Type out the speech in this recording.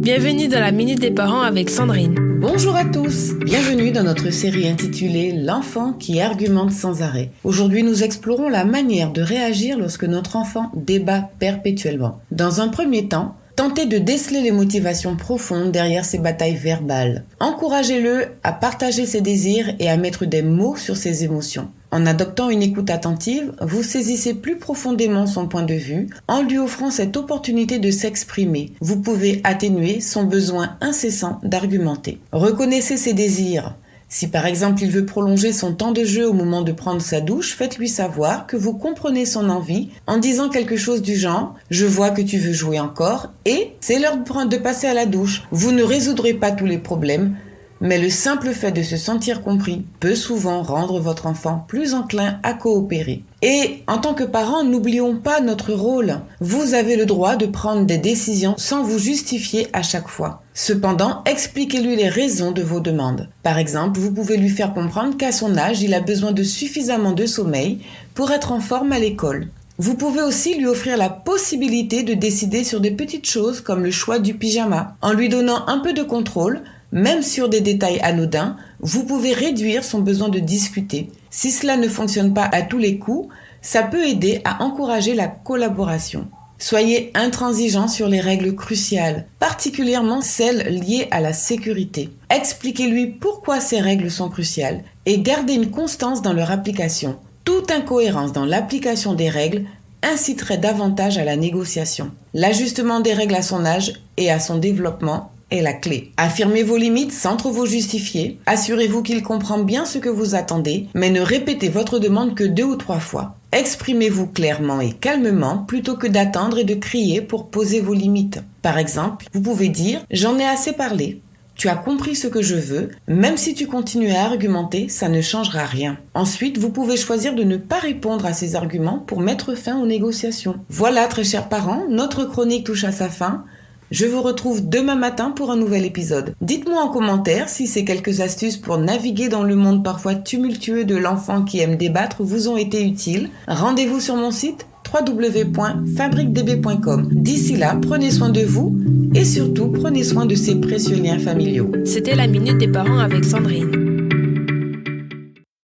Bienvenue dans la Minute des Parents avec Sandrine. Bonjour à tous, bienvenue dans notre série intitulée « L'enfant qui argumente sans arrêt ». Aujourd'hui, nous explorons la manière de réagir lorsque notre enfant débat perpétuellement. Dans un premier temps, tentez de déceler les motivations profondes derrière ces batailles verbales. Encouragez-le à partager ses désirs et à mettre des mots sur ses émotions. En adoptant une écoute attentive, vous saisissez plus profondément son point de vue en lui offrant cette opportunité de s'exprimer. Vous pouvez atténuer son besoin incessant d'argumenter. Reconnaissez ses désirs. Si par exemple il veut prolonger son temps de jeu au moment de prendre sa douche, faites-lui savoir que vous comprenez son envie en disant quelque chose du genre « Je vois que tu veux jouer encore et c'est l'heure de passer à la douche ». Vous ne résoudrez pas tous les problèmes, mais le simple fait de se sentir compris peut souvent rendre votre enfant plus enclin à coopérer. Et en tant que parent, n'oublions pas notre rôle. Vous avez le droit de prendre des décisions sans vous justifier à chaque fois. Cependant, expliquez-lui les raisons de vos demandes. Par exemple, vous pouvez lui faire comprendre qu'à son âge, il a besoin de suffisamment de sommeil pour être en forme à l'école. Vous pouvez aussi lui offrir la possibilité de décider sur des petites choses comme le choix du pyjama. En lui donnant un peu de contrôle, même sur des détails anodins, vous pouvez réduire son besoin de discuter. Si cela ne fonctionne pas à tous les coups, ça peut aider à encourager la collaboration. Soyez intransigeants sur les règles cruciales, particulièrement celles liées à la sécurité. Expliquez-lui pourquoi ces règles sont cruciales et gardez une constance dans leur application. Toute incohérence dans l'application des règles inciterait davantage à la négociation. L'ajustement des règles à son âge et à son développement est la clé. Affirmez vos limites sans trop vous justifier. Assurez-vous qu'il comprend bien ce que vous attendez, mais ne répétez votre demande que 2 ou 3 fois. Exprimez-vous clairement et calmement plutôt que d'attendre et de crier pour poser vos limites. Par exemple, vous pouvez dire « J'en ai assez parlé. Tu as compris ce que je veux. Même si tu continues à argumenter, ça ne changera rien. » Ensuite, vous pouvez choisir de ne pas répondre à ces arguments pour mettre fin aux négociations. Voilà, très chers parents, notre chronique touche à sa fin. Je vous retrouve demain matin pour un nouvel épisode. Dites-moi en commentaire si ces quelques astuces pour naviguer dans le monde parfois tumultueux de l'enfant qui aime débattre vous ont été utiles. Rendez-vous sur mon site www.fabriquedb.com. D'ici là, prenez soin de vous et surtout prenez soin de ces précieux liens familiaux. C'était la Minute des Parents avec Sandrine.